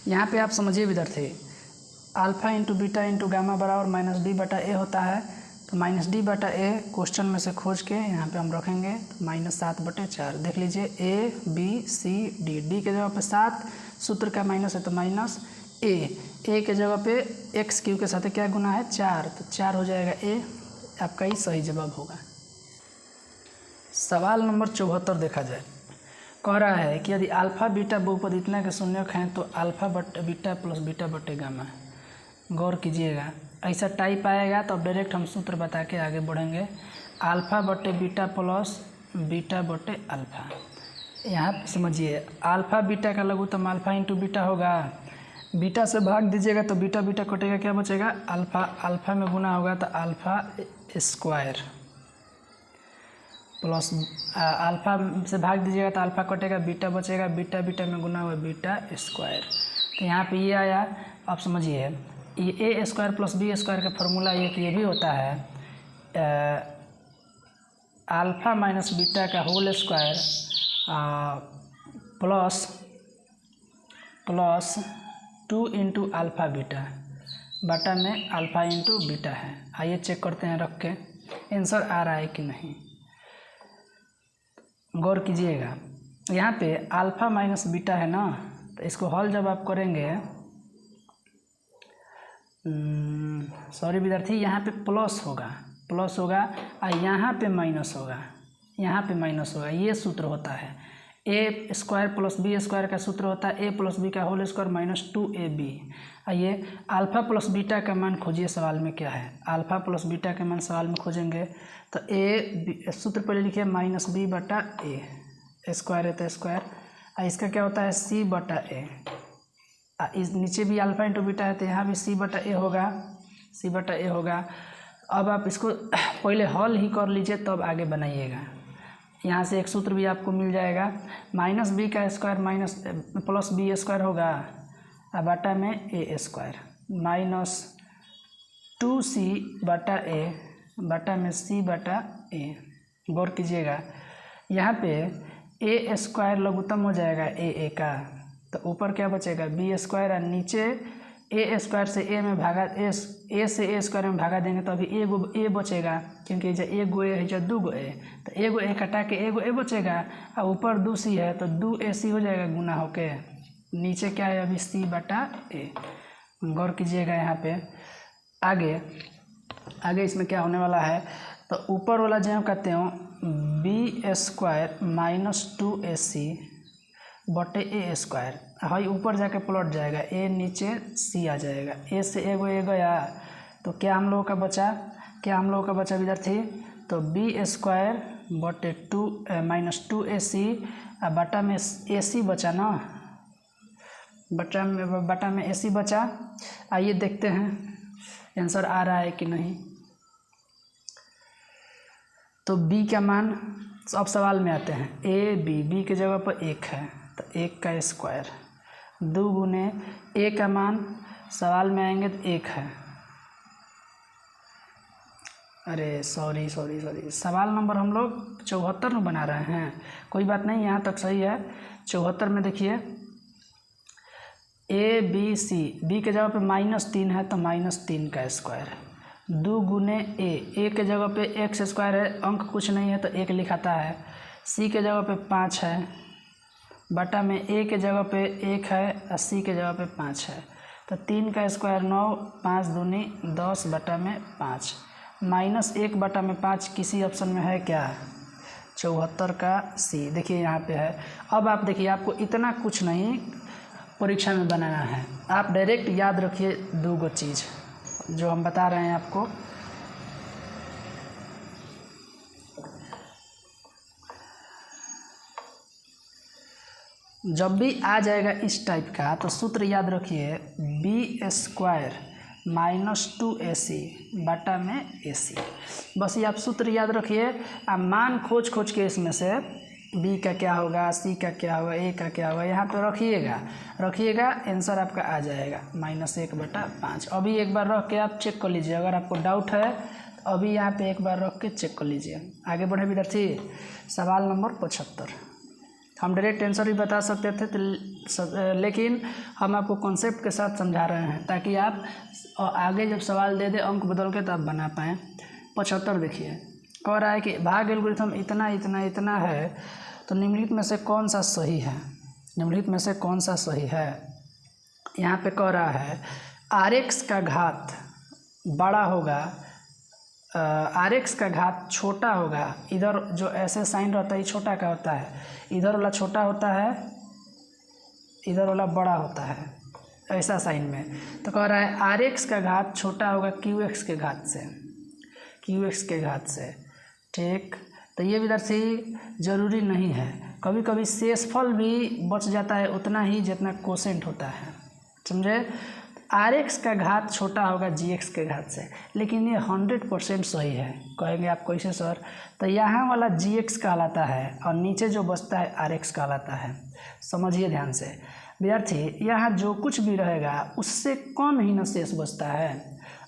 यहाँ पे आप समझिए विद्यार्थी, alpha into beta into gamma बराबर माइनस डी बटा ए होता है। तो माइनस डी बटा ए क्वेश्चन में से खोज के यहाँ पे हम रखेंगे तो -7/4। देख लीजिए A B C D, D के जगह पे 7, सूत्र का माइनस है तो माइनस ए के जगह पे एक्स क्यू के साथ क्या गुना है 4, तो 4 हो जाएगा ए। आपका ही सही जवाब होगा। सवाल नंबर 74 देखा जाए, कह रहा है कि यदि अल्फा बीटा बहुपद इतना के शून्यक हैं तो अल्फा बटे बीटा प्लस बीटा बटे गामा। गौर कीजिएगा, ऐसा टाइप आएगा तो अब डायरेक्ट हम सूत्र बता के आगे बढ़ेंगे। अल्फा बटे बीटा प्लस बीटा बटे अल्फा। यहाँ पे समझिए, अल्फा बीटा का लघुत्तम अल्फा इंटू बीटा होगा। बीटा से भाग दीजिएगा तो बीटा बीटा कटेगा, क्या बचेगा अल्फा। अल्फा में गुना होगा तो अल्फा स्क्वायर प्लस अल्फा से भाग दीजिएगा तो अल्फा कटेगा, बीटा बचेगा, बीटा बीटा में गुना हुआ बीटा स्क्वायर। तो यहाँ पे ये आया। अब समझिए, ये A square plus B square का फॉर्मूला ये भी होता है अल्फा माइनस बीटा का whole square plus 2 into alpha beta बटा में अल्फ़ा इंटू बीटा है। आइए चेक करते हैं रख के आंसर आ रहा है कि नहीं। गौर कीजिएगा, यहाँ पे अल्फ़ा माइनस बीटा है ना, तो इसको हल जब आप करेंगे, सॉरी विद्यार्थी, यहाँ पे प्लस होगा और यहाँ पे माइनस होगा। ये सूत्र होता है ए स्क्वायर प्लस बी स्क्वायर का सूत्र होता है ए प्लस बी का होल स्क्वायर माइनस 2ab। आइए अल्फ़ा प्लस बीटा का मान खोजिए। सवाल में क्या है, अल्फ़ा प्लस बीटा का मान सवाल में खोजेंगे तो ए सूत्र पहले लिखिए माइनस बी बटा ए, स्क्वायर है तो स्क्वायर। इसका क्या होता है सी बटा ए। इस नीचे भी अल्फ़ा इंटू बीटा है तो यहाँ भी सी बटा ए होगा। अब आप इसको पहले हल ही कर लीजिए तब आगे बनाइएगा। यहाँ से एक सूत्र भी आपको मिल जाएगा, माइनस बी का square minus plus B square होगा और बटा में ए स्क्वायर माइनस 2c बटा ए बटा में c बटा ए। गौर कीजिएगा, यहाँ पे ए स्क्वायर लघुत्तम हो जाएगा ए का, तो ऊपर क्या बचेगा बी स्क्वायर और नीचे ए स्क्वायर से ए में भागा ए से ए स्क्वायर में भागा देंगे तो अभी एगो ए बचेगा, क्योंकि जब एगो ए है जब 2 ए, तो एगो ए कटा के एगो ए बचेगा और ऊपर 2c है तो 2ac हो जाएगा गुना होके। नीचे क्या है अभी c बटा ए। गौर कीजिएगा यहाँ पे आगे इसमें क्या होने वाला है, तो ऊपर वाला जो कहते हो बी स्क्वायर माइनस 2ac बटे ए स्क्वायर, हाई ऊपर जाके पलट जाएगा, ए नीचे सी आ जाएगा, ए से एगो ए गया तो क्या हम लोगों का बचा विद्यार्थी, तो बी स्क्वायर बटे 2 माइनस 2ac बटा में ac बचा ना, बटा में ac बचा। आइए देखते हैं आंसर आ रहा है कि नहीं। तो b का मान अब सवाल में आते हैं, ए बी के जगह पर 1 है तो 1 का स्क्वायर 2 गुने ए का मान सवाल में आएंगे तो 1 है। अरे सॉरी सवाल नंबर हम लोग 74 में बना रहे हैं, कोई बात नहीं, यहाँ तक सही है। 74 में देखिए ए बी सी, बी के जगह पे -3 है तो -3 का स्क्वायर 2 गुने ए के जगह पे एक्स स्क्वायर है, अंक कुछ नहीं है तो 1 लिखाता है, सी के जगह पे 5 है बटा में ए के जगह पे 1 है और सी के जगह पे 5 है, तो 3 का स्क्वायर 9, 5 दूनी 10 बटा में 5 -1 बटा में 5 किसी ऑप्शन में है क्या, 74 का सी। देखिए यहाँ पे है। अब आप देखिए, आपको इतना कुछ नहीं परीक्षा में बनाना है, आप डायरेक्ट याद रखिए 2 गो चीज़ जो हम बता रहे हैं आपको। जब भी आ जाएगा इस टाइप का तो सूत्र याद रखिए बी स्क्वायर माइनस 2ac बटा में ac। बस ये आप सूत्र याद रखिए। आप मान खोज के इसमें से b का क्या होगा, c का क्या होगा, a का क्या होगा, यहाँ पे रखिएगा आंसर आपका आ जाएगा -1/5। अभी एक बार रख के आप चेक कर लीजिए, अगर आपको डाउट है तो अभी यहाँ पे एक बार रख के चेक कर लीजिए। आगे बढ़े विद्यार्थी, सवाल नंबर 75। हम डायरेक्ट आंसर भी बता सकते थे लेकिन हम आपको कॉन्सेप्ट के साथ समझा रहे हैं ताकि आप आगे जब सवाल दे दे अंक बदल के तो आप बना पाएँ। 75 देखिए, कह रहा है कि भाग एल्गोरिथम इतना इतना इतना है, तो निम्नलिखित में से कौन सा सही है? निम्नलिखित में से कौन सा सही है? यहाँ पे कह रहा है RX का घात बड़ा होगा, RX का घात छोटा होगा। इधर जो ऐसे साइन रहता है ये छोटा का होता है, इधर वाला छोटा होता है, इधर वाला बड़ा होता है, ऐसा साइन में। तो कह रहा है RX का घात छोटा होगा QX के घात से, QX के घात से। ठीक, तो ये विद्यार्थी ज़रूरी नहीं है, कभी कभी शेषफल भी बच जाता है उतना ही जितना कोसेंट होता है, समझे। RX का घात छोटा होगा GX के घात से, लेकिन ये 100% सही है। कहेंगे आप कैसे सर? तो यहाँ वाला GX कहलाता है और नीचे जो बचता है RX कहलाता है। समझिए ध्यान से विद्यार्थी, यहाँ जो कुछ भी रहेगा उससे कम ही न शेष बचता है।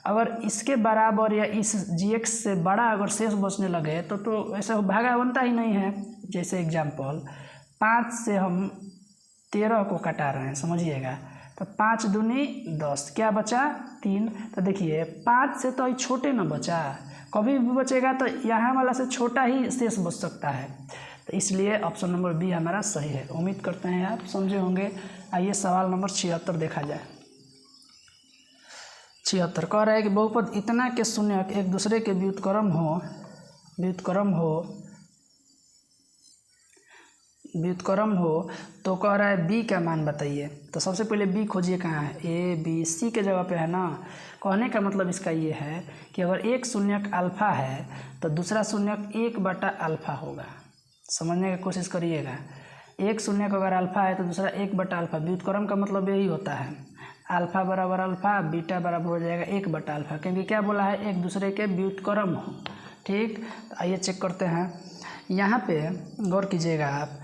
अगर इसके बराबर या इस GX से बड़ा अगर शेष बचने लगे तो ऐसा भागा बनता ही नहीं है। जैसे एग्जाम्पल 5 से हम 13 को कटा रहे हैं, समझिएगा। तो 5 दूनी 10, क्या बचा? 3। तो देखिए 5 से तो छोटे ना बचा, कभी भी बचेगा तो यहाँ वाला से छोटा ही शेष बच सकता है। तो इसलिए ऑप्शन नंबर बी हमारा सही है। उम्मीद करते हैं आप समझे होंगे। आइए सवाल नंबर 76 देखा जाए। 76 कह रहा है कि बहुपद इतना के शून्यक एक दूसरे के व्युत्क्रम हो तो कह रहा है बी का मान बताइए। तो सबसे पहले बी खोजिए, कहाँ है? ए बी सी के जगह पे है ना। कहने का मतलब इसका ये है कि अगर एक शून्यक अल्फ़ा है तो दूसरा शून्यक 1/अल्फ़ा होगा। समझने की कोशिश करिएगा। एक शून्यक अगर अल्फ़ा है तो दूसरा 1/अल्फ़ा। व्युत्क्रम का मतलब यही होता है, अल्फ़ा बराबर अल्फ़ा, बीटा बराबर हो जाएगा 1/अल्फ़ा, क्योंकि क्या बोला है? एक दूसरे के व्युत्क्रम हो। ठीक, तो आइए चेक करते हैं। यहाँ पे गौर कीजिएगा आप,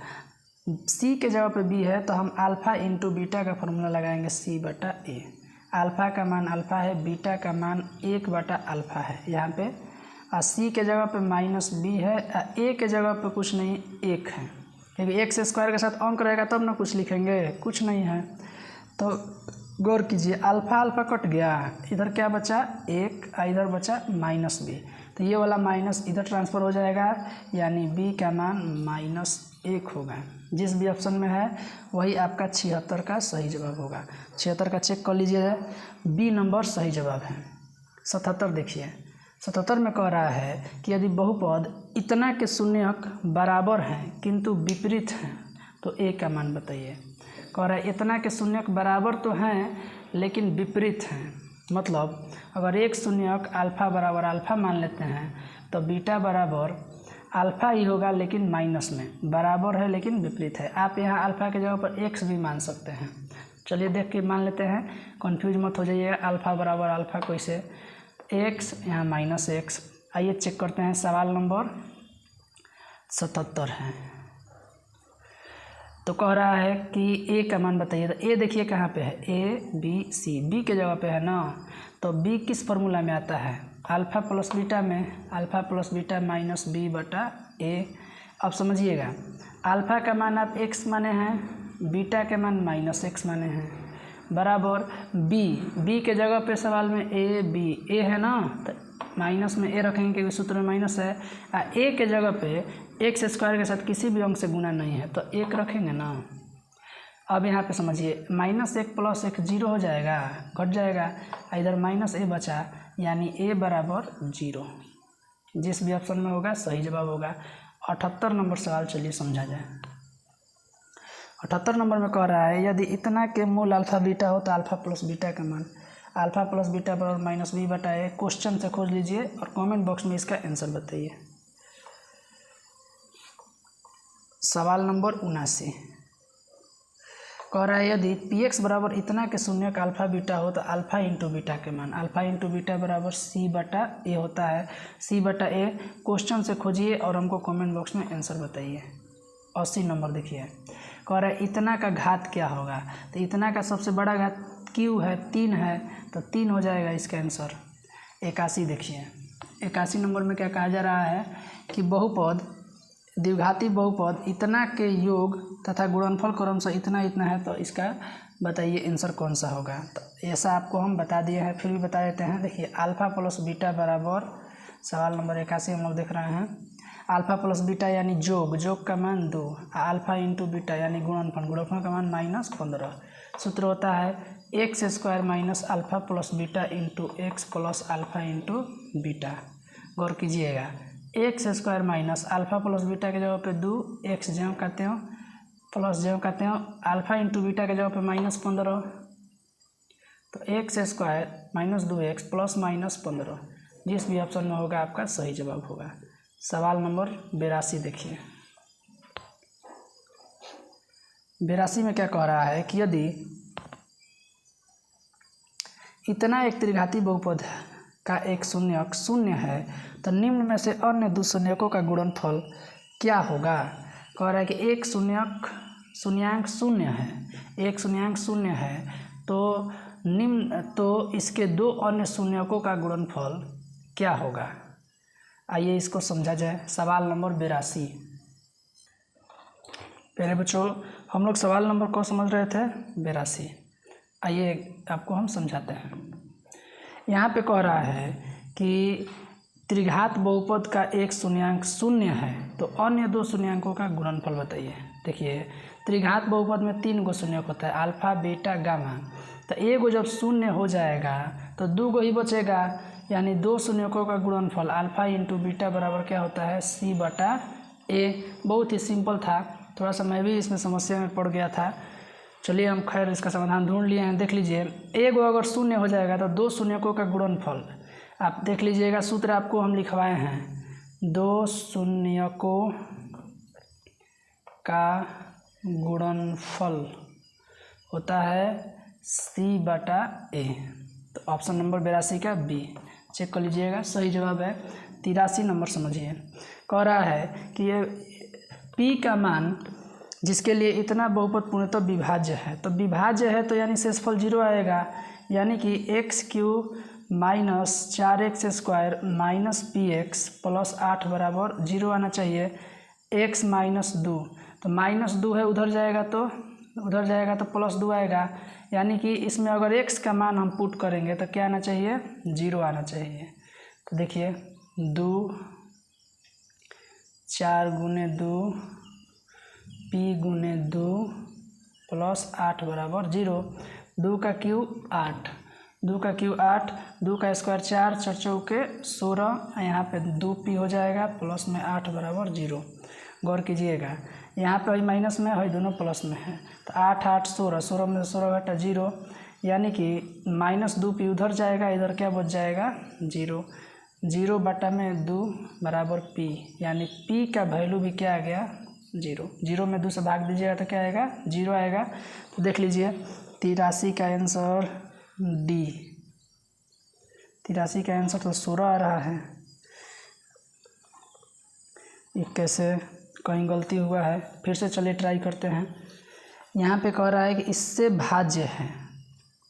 सी के जगह पे बी है तो हम अल्फ़ा इंटू बीटा का फॉर्मूला लगाएंगे C/A। अल्फ़ा का मान अल्फ़ा है, बीटा का मान 1/अल्फ़ा है यहाँ पे। और सी के जगह पे -b है, ए के जगह पे कुछ नहीं 1 है, क्योंकि 1 से स्क्वायर के साथ अंक रहेगा तब ना कुछ लिखेंगे, कुछ नहीं है। तो गौर कीजिए, अल्फ़ा अल्फ़ा कट गया, इधर क्या बचा? 1, इधर बचा -b। तो ये वाला माइनस इधर ट्रांसफ़र हो जाएगा, यानी b का मान -1 होगा। जिस भी ऑप्शन में है वही आपका 76 का सही जवाब होगा। 76 का चेक कर लीजिए, बी नंबर सही जवाब है। 77 देखिए, 77 में कह रहा है कि यदि बहुपद इतना के शून्यक बराबर हैं किंतु विपरीत हैं तो ए का मान बताइए। कह रहा है इतना के शून्यक बराबर तो हैं लेकिन विपरीत हैं, मतलब अगर एक शून्यक अल्फ़ा बराबर अल्फ़ा मान लेते हैं तो बीटा बराबर अल्फ़ा ही होगा, लेकिन माइनस में, बराबर है लेकिन विपरीत है। आप यहाँ अल्फ़ा के जगह पर x भी मान सकते हैं। चलिए देख के मान लेते हैं, कंफ्यूज मत हो जाइएगा। अल्फ़ा बराबर अल्फ़ा कैसे? x, यहाँ -x। आइए चेक करते हैं। सवाल नंबर 77 है, तो कह रहा है कि a का मान बताइए। तो a देखिए कहाँ पे है? a b c, b के जगह पे है ना। तो b किस फार्मूला में आता है? अल्फ़ा प्लस बीटा में, अल्फ़ा प्लस बीटा -b/a। अब समझिएगा, अल्फ़ा का मान आप x माने हैं, बीटा के मान -x माने हैं, बराबर b के जगह पे सवाल में a है ना, तो माइनस में a रखेंगे क्योंकि सूत्र में माइनस है। a के जगह पे x स्क्वायर के साथ किसी भी अंक से गुना नहीं है तो 1 रखेंगे ना। अब यहाँ पे समझिए, -1 + 1 0 हो जाएगा, घट जाएगा, इधर -a बचा, यानी a बराबर 0। जिस भी ऑप्शन में होगा सही जवाब होगा। 78 नंबर सवाल चलिए समझा जाए। 78 नंबर में कह रहा है यदि इतना के मूल अल्फ़ा बीटा हो तो अल्फ़ा प्लस बीटा का मान, अल्फ़ा प्लस बीटा बराबर -b/a। क्वेश्चन से खोज लीजिए और कमेंट बॉक्स में इसका आंसर बताइए। सवाल नंबर 79 कह रहा है यदि px बराबर इतना के शून्यक अल्फ़ा बीटा हो तो अल्फ़ा इंटू बीटा के मान, अल्फ़ा इंटू बीटा बराबर C/a होता है, C/a। क्वेश्चन से खोजिए और हमको कमेंट बॉक्स में आंसर बताइए। 80 नंबर देखिए, कह रहा है इतना का घात क्या होगा? तो इतना का सबसे बड़ा घात q है, 3 है, तो 3 हो जाएगा इसका आंसर। 81 देखिए, 81 नंबर में क्या कहा जा रहा है कि बहुपद द्विघाती बहुपद इतना के योग तथा गुणनफल क्रमशः इतना इतना है, तो इसका बताइए आंसर कौन सा होगा। तो ऐसा आपको हम बता दिए हैं, फिर भी बता देते हैं। देखिए अल्फा प्लस बीटा बराबर, सवाल नंबर 81 हम लोग देख रहे हैं। अल्फा प्लस बीटा यानी जोग का मान 2, अल्फा इंटू बीटा यानी गुणनफल का मान -15। सूत्र होता है x square minus alpha plus beta into x plus alpha into beta. गौर कीजिएगा, x square minus alpha plus beta के जगह पे 2, एक्स जब करते हो प्लस जब करते हो अल्फा इंटू बीटा के जगह पे -15, तो x square minus 2x plus -15, जिस भी ऑप्शन में होगा आपका सही जवाब होगा। सवाल नंबर 82 देखिए। 82 में क्या कह रहा है कि यदि इतना एक त्रिघाती बहुपद का एक शून्यक शून्य है तो निम्न में से अन्य दो शून्यकों का गुणनफल क्या होगा। कह रहा है कि एक शून्यांक शून्य है, एक शून्यांक शून्य है, तो इसके दो अन्य शून्यकों का गुणनफल क्या होगा। आइए इसको समझा जाए। सवाल नंबर 82। पहले बच्चों हम लोग सवाल नंबर को समझ रहे थे 82। आइए आपको हम समझाते हैं। यहाँ पे कह रहा है कि त्रिघात बहुपद का एक शून्यांक शून्य है तो अन्य दो शून्यांकों का गुणनफल बताइए। देखिए त्रिघात बहुपद में 3 गो शून्यक होता है, अल्फा बीटा गामा। तो एगो जब शून्य हो जाएगा तो 2 गो ही बचेगा, यानी 2 शून्यकों का गुणनफल अल्फा इंटू बीटा बराबर क्या होता है C/A। बहुत ही सिंपल था, थोड़ा सा मैं भी इसमें समस्या में पड़ गया था। चलिए हम खैर इसका समाधान ढूंढ लिए हैं। देख लीजिए एगो अगर शून्य हो जाएगा तो 2 शून्यकों का गुणनफल आप देख लीजिएगा, सूत्र आपको हम लिखवाए हैं। 2 शून्यकों का गुणनफल होता है C/A। तो ऑप्शन नंबर 82 का बी चेक कर लीजिएगा, सही जवाब है। 83 नंबर समझिए। कह रहा है कि ये P का मान जिसके लिए इतना बहुपद पूर्णतः विभाज्य है, तो विभाज्य है तो यानी शेषफल 0 आएगा, यानी कि x³ minus 4x square minus px plus 8 बराबर 0 आना चाहिए। x माइनस 2, तो -2 है, उधर जाएगा तो प्लस 2 आएगा, यानी कि इसमें अगर x का मान हम पुट करेंगे तो क्या आना चाहिए 0 आना चाहिए। तो देखिए 2 4 गुने 2 p गुने 2 प्लस 8 बराबर 0। 2 का क्यूब 8, 2 का क्यूब 8, 2 का स्क्वायर 4, 4 चौके 16, यहाँ पे 2p हो जाएगा प्लस में 8 बराबर 0। गौर कीजिएगा यहाँ पे माइनस में है, दोनों प्लस में है, तो 8 8 16, 16 में 16 घटा 0, यानी कि -2p उधर जाएगा, इधर क्या बच जाएगा 0। 0 बटा में 2 बराबर p, यानी p का वैल्यू भी क्या आ गया 0। 0 में 2 से भाग दीजिएगा तो क्या आएगा 0 आएगा। तो देख लीजिए 83 का आंसर डी। 83 का आंसर तो 16 आ रहा है, ये कैसे, कहीं गलती हुआ है। फिर से चलिए ट्राई करते हैं। यहाँ पे कह रहा है कि इससे भाज्य है,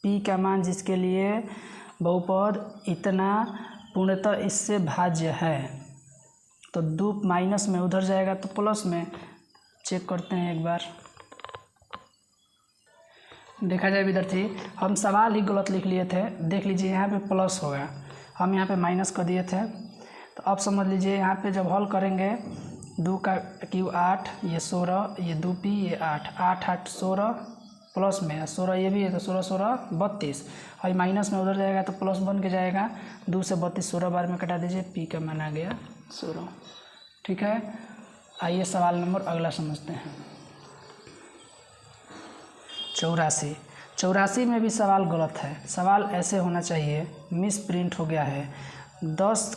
p का मान जिसके लिए बहुपद इतना पूर्णतः इससे भाज्य है, तो 2 माइनस में उधर जाएगा तो प्लस में। चेक करते हैं एक बार, देखा जाए विद्यार्थी हम सवाल ही गलत लिख लिए थे। देख लीजिए यहाँ पे प्लस होगा, हम यहाँ पे माइनस कर दिए थे। तो अब समझ लीजिए यहाँ पे जब हल करेंगे 2 का क्यूब 8, ये 16, ये 2p, ये 8, 8 8 16 प्लस में 16 ये भी है, तो 16 16 32, और माइनस में उधर जाएगा तो प्लस बन के जाएगा। 2 से 32 16 बार में कटा दीजिए, p का मान आ गया 16। ठीक है, आइए सवाल नंबर अगला समझते हैं। 84 में भी सवाल गलत है। सवाल ऐसे होना चाहिए, मिस प्रिंट हो गया है। 10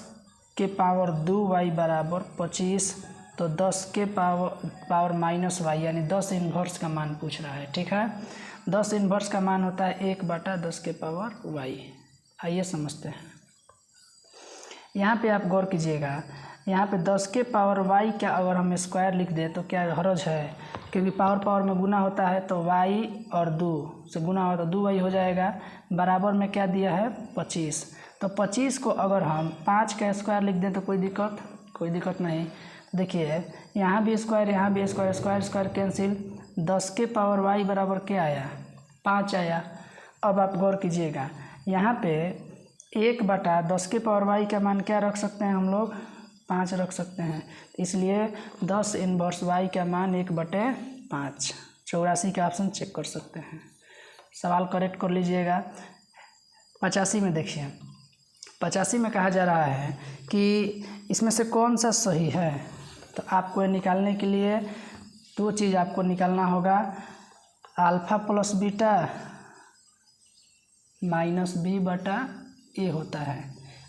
के पावर 2y बराबर 25, तो 10 के पावर माइनस y यानी 10 इन्वर्स का मान पूछ रहा है। ठीक है, 10 इन्वर्स का मान होता है 1/10 के पावर y। आइए समझते हैं। यहाँ पे आप गौर कीजिएगा, यहाँ पे 10 के पावर y का अगर हम स्क्वायर लिख दें तो क्या हर्ज है, क्योंकि पावर में गुना होता है, तो y और 2 से गुना हो तो 2y हो जाएगा। बराबर में क्या दिया है 25, तो 25 को अगर हम 5 का स्क्वायर लिख दें तो कोई दिक्कत नहीं। देखिए यहाँ भी स्क्वायर, यहाँ भी स्क्वायर, स्क्वायर स्क्वायर कैंसिल, 10 के पावर y बराबर क्या आया, 5 आया। अब आप गौर कीजिएगा, यहाँ पे 1/10 के पावर y का मान क्या रख सकते हैं हम लोग, 5 रख सकते हैं। इसलिए 10 इनवर्स y का मान 1/5। 84 का ऑप्शन चेक कर सकते हैं। सवाल करेक्ट कर लीजिएगा। 85 में देखिए, 85 में कहा जा रहा है कि इसमें से कौन सा सही है। तो आपको निकालने के लिए 2 चीज़ आपको निकालना होगा, alpha plus beta minus b/a होता है,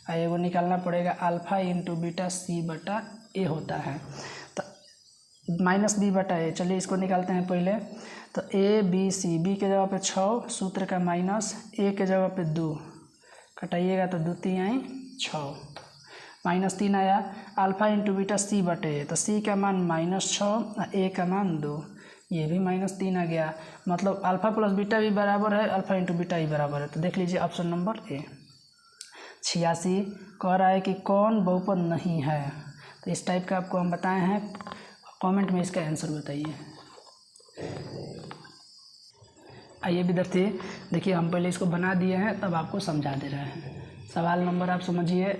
और एगो निकालना पड़ेगा अल्फ़ा इंटू बीटा c/a होता है। तो माइनस b/a, चलिए इसको निकालते हैं पहले। तो a b c, b के जगह पे 6, सूत्र का माइनस, a के जगह पे 2, कटाइएगा तो 2 3 6, -3 आया। अल्फ़ा इंटू बीटा c/a, तो c का मान -6, a का मान 2, ये भी -3 आ गया। मतलब अल्फ़ा प्लस बीटा भी बराबर है, अल्फ़ा इंटू बीटा भी बराबर है। तो देख लीजिए ऑप्शन नंबर ए। 86 कह रहा है कि कौन बहुपद नहीं है। तो इस टाइप का आपको हम बताए हैं, कमेंट में इसका आंसर बताइए। आइए विद्यार्थी देखिए, हम पहले इसको बना दिए हैं, तब आपको समझा दे रहे हैं। सवाल नंबर आप समझिए,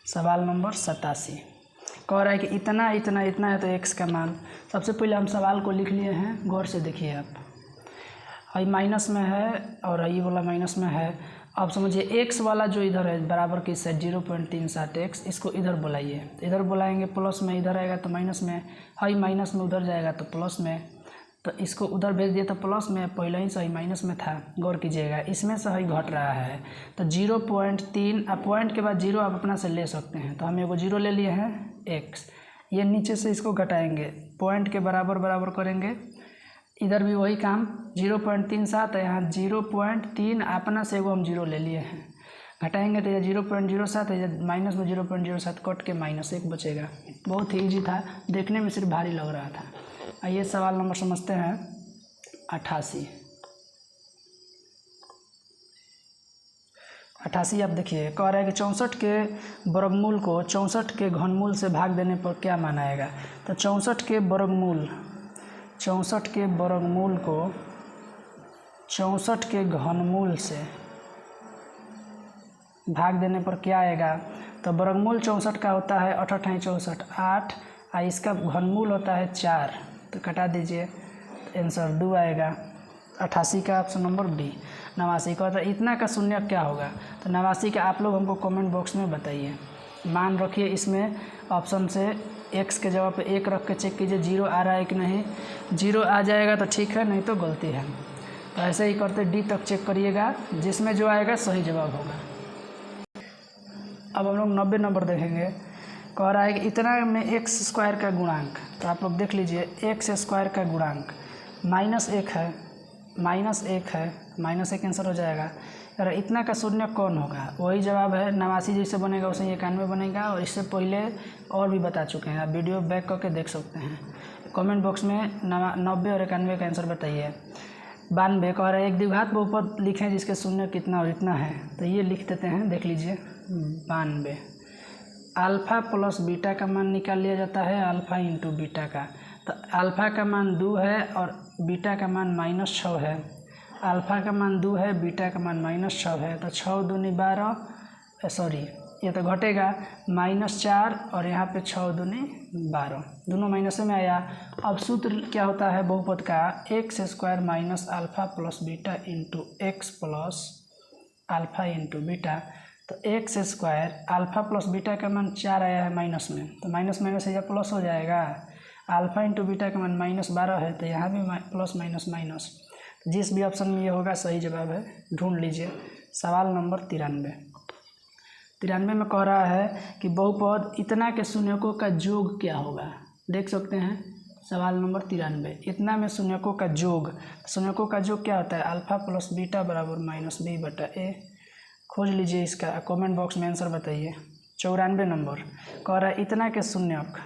सवाल नंबर 87 कह रहा है कि इतना इतना इतना है तो x का मान। सबसे पहले हम सवाल को लिख लिए हैं, गौर से देखिए आप। आई माइनस में है और ये वाला माइनस में है। अब समझिए x वाला जो इधर है बराबर की साइड 0.37x, इसको इधर बुलाइए। इधर बुलाएंगे प्लस में, इधर आएगा तो माइनस में, हाई माइनस में उधर जाएगा तो प्लस में। तो इसको उधर भेज दिया तो प्लस में, पहले ही सही माइनस में था। गौर कीजिएगा, इसमें सही घट रहा है तो 0.3, अब पॉइंट के बाद 0 आप अपना से ले सकते हैं। तो हम एगो 0 ले लिए हैं x, ये नीचे से इसको घटाएंगे, पॉइंट के बराबर बराबर करेंगे। इधर भी वही काम, 0.37 है, यहाँ 0.3 अपना से एगो हम 0 ले लिए हैं, घटाएंगे तो ये 0.07 है, माइनस में 0.07 कट के -1 बचेगा। बहुत ही ईजी था, देखने में सिर्फ भारी लग रहा था। आइए सवाल नंबर समझते हैं 88। 88 आप देखिए, कह रहा है कि 64 के वर्गमूल को 64 के घनमूल से भाग देने पर क्या मान आएगा। तो 64 के वर्गमूल को 64 के घनमूल से भाग देने पर क्या आएगा। तो वर्गमूल 64 का होता है 8 8 64, 8, और इसका घनमूल होता है 4, तो कटा दीजिए, आंसर 2 आएगा। 88 का ऑप्शन नंबर बी। 89 का, तो इतना का शून्य क्या होगा। तो 89 का आप लोग हमको कमेंट बॉक्स में बताइए। मान रखिए इसमें ऑप्शन से x के जगह पे 1 रख के चेक कीजिए 0 आ रहा है कि नहीं। 0 आ जाएगा तो ठीक है, नहीं तो गलती है। तो ऐसे ही करते डी तक चेक करिएगा, जिसमें जो आएगा सही जवाब होगा। अब हम लोग 90 नंबर देखेंगे। कह रहा है कि इतना में x² का गुणांक, तो आप लोग देख लीजिए x² का गुणांक -1 है, -1 है, -1 आंसर हो जाएगा। अगर इतना का शून्य कौन होगा, वही जवाब है 89 जैसे बनेगा वैसे 91 बनेगा। और इससे पहले और भी बता चुके हैं, आप वीडियो बैक करके देख सकते हैं। कमेंट बॉक्स में 90 और 91 का आंसर बताइए। 92 कह रहा है एक द्विघात बहुपद लिखें जिसके शून्य कितना और इतना है। तो ये लिख देते हैं, देख लीजिए 92। अल्फ़ा प्लस बीटा का मान निकाल लिया जाता है, अल्फ़ा इंटू बीटा का। तो अल्फ़ा का मान 2 है और बीटा का मान -6 है। अल्फ़ा का मान 2 है, बीटा का मान -6 है। तो 6 दूनी 12, सॉरी ये तो घटेगा, -4 और यहाँ पे 6 दूनी 12, दोनों माइनस में आया। अब सूत्र क्या होता है बहुपद का, x² minus alpha plus beta into x plus alpha into beta. तो x² अल्फ़ा प्लस बीटा का मान 4 आया है माइनस में, तो माइनस माइनस या प्लस हो जाएगा। अल्फ़ा इंटू बीटा का मान -12 है, तो यहाँ भी प्लस माइनस माइनस, जिस भी ऑप्शन में ये होगा सही जवाब है, ढूंढ लीजिए। सवाल नंबर 93। 93 में कह रहा है कि बहुपद इतना के शून्यकों का योग क्या होगा। देख सकते हैं सवाल नंबर 93, इतना में शून्यकों का योग। शून्यकों का योग क्या होता है, अल्फ़ा प्लस बीटा बराबर -b/a। खोज लीजिए इसका, कमेंट बॉक्स में आंसर बताइए। 94 नंबर कह रहा है इतना के शून्यक,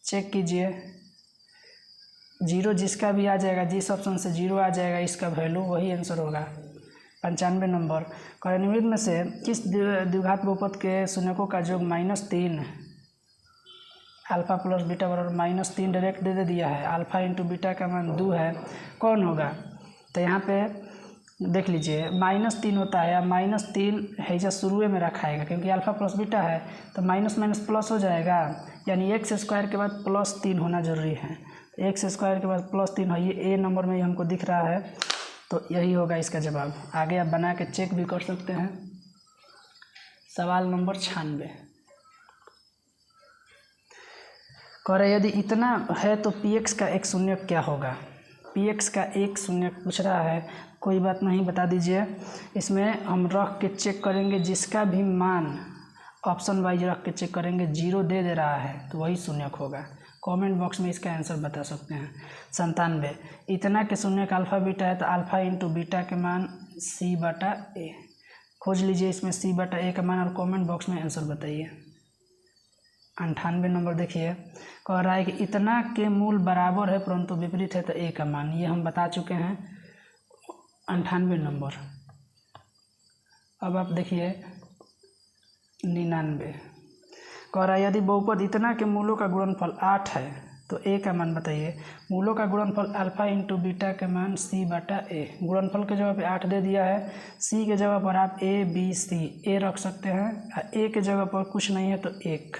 चेक कीजिए 0 जिसका भी आ जाएगा, जिस ऑप्शन से 0 आ जाएगा इसका वैल्यू वही आंसर होगा। 95 नंबर कह रहा है निम्नलिखित में से किस द्विघात बहुपद के शून्यकों का योग -3 अल्फ़ा प्लस बीटा बराबर -3 डायरेक्ट दे दिया है। अल्फ़ा इंटू बीटा का मान 2 है, कौन होगा? तो यहाँ पे देख लीजिए -3 होता है, या -3 हैजा शुरू में रखाएगा क्योंकि अल्फ़ा प्लस बीटा है तो माइनस माइनस प्लस हो जाएगा, यानी एक्स स्क्वायर के बाद +3 होना ज़रूरी है। एक्स स्क्वायर के बाद +3 है, ये ए नंबर में ही हमको दिख रहा है, तो यही होगा इसका जवाब। आगे आप बना के चेक भी कर सकते हैं। सवाल नंबर 96 कह रहे यदि इतना है तो px का एक शून्य क्या होगा? px का एक शून्य पूछ रहा है, कोई बात नहीं, बता दीजिए। इसमें हम रख के चेक करेंगे, जिसका भी मान ऑप्शन वाइज रख के चेक करेंगे 0 दे रहा है तो वही शून्यक होगा। कमेंट बॉक्स में इसका आंसर बता सकते हैं। 97 इतना के शून्यक अल्फ़ा बीटा है तो अल्फ़ा इंटू बीटा के मान c/a खोज लीजिए। इसमें c/a का मान और कमेंट बॉक्स में आंसर बताइए। 98 नंबर देखिए, कह रहा है कि इतना के मूल बराबर है परंतु विपरीत है तो a का मान, ये हम बता चुके हैं। 98 नंबर। अब आप देखिए 99 कह रहा है यदि बहुपद इतना के मूलों का गुणनफल 8 है तो a का मान बताइए। मूलों का गुणनफल अल्फ़ा इंटू बीटा के मान c/a, गुणनफल के जगह पे 8 दे दिया है, c के जगह पर आप a b c a रख सकते हैं, a के जगह पर कुछ नहीं है तो 1,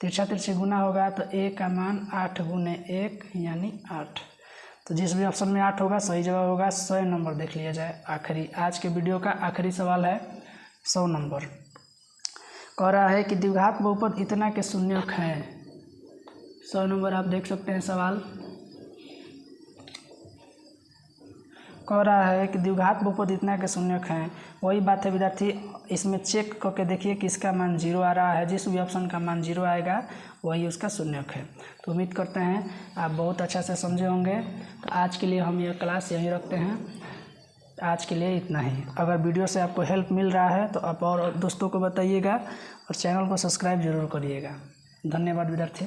तिरछा तिरछी गुना होगा तो a का मान 8 गुने 1 यानी 8। तो जिस भी ऑप्शन में 8 होगा सही जवाब होगा। 100 नंबर देख लिया जाए। आखिरी आज के वीडियो का आखिरी सवाल है 100 नंबर। कह रहा है कि द्विघात बहुपद इतना के शून्यक हैं। 100 नंबर आप देख सकते हैं सवाल। कह रहा है कि द्विघात बहुपद इतना के शून्यक हैं। वही बात है विद्यार्थी, इसमें चेक करके देखिए किसका मान 0 आ रहा है। जिस भी ऑप्शन का मान 0 आएगा वही उसका शून्यक है। तो उम्मीद करते हैं आप बहुत अच्छा से समझे होंगे। तो आज के लिए हम यह क्लास यहीं रखते हैं। आज के लिए इतना ही। अगर वीडियो से आपको हेल्प मिल रहा है तो आप और दोस्तों को बताइएगा और चैनल को सब्सक्राइब जरूर करिएगा। धन्यवाद विद्यार्थी।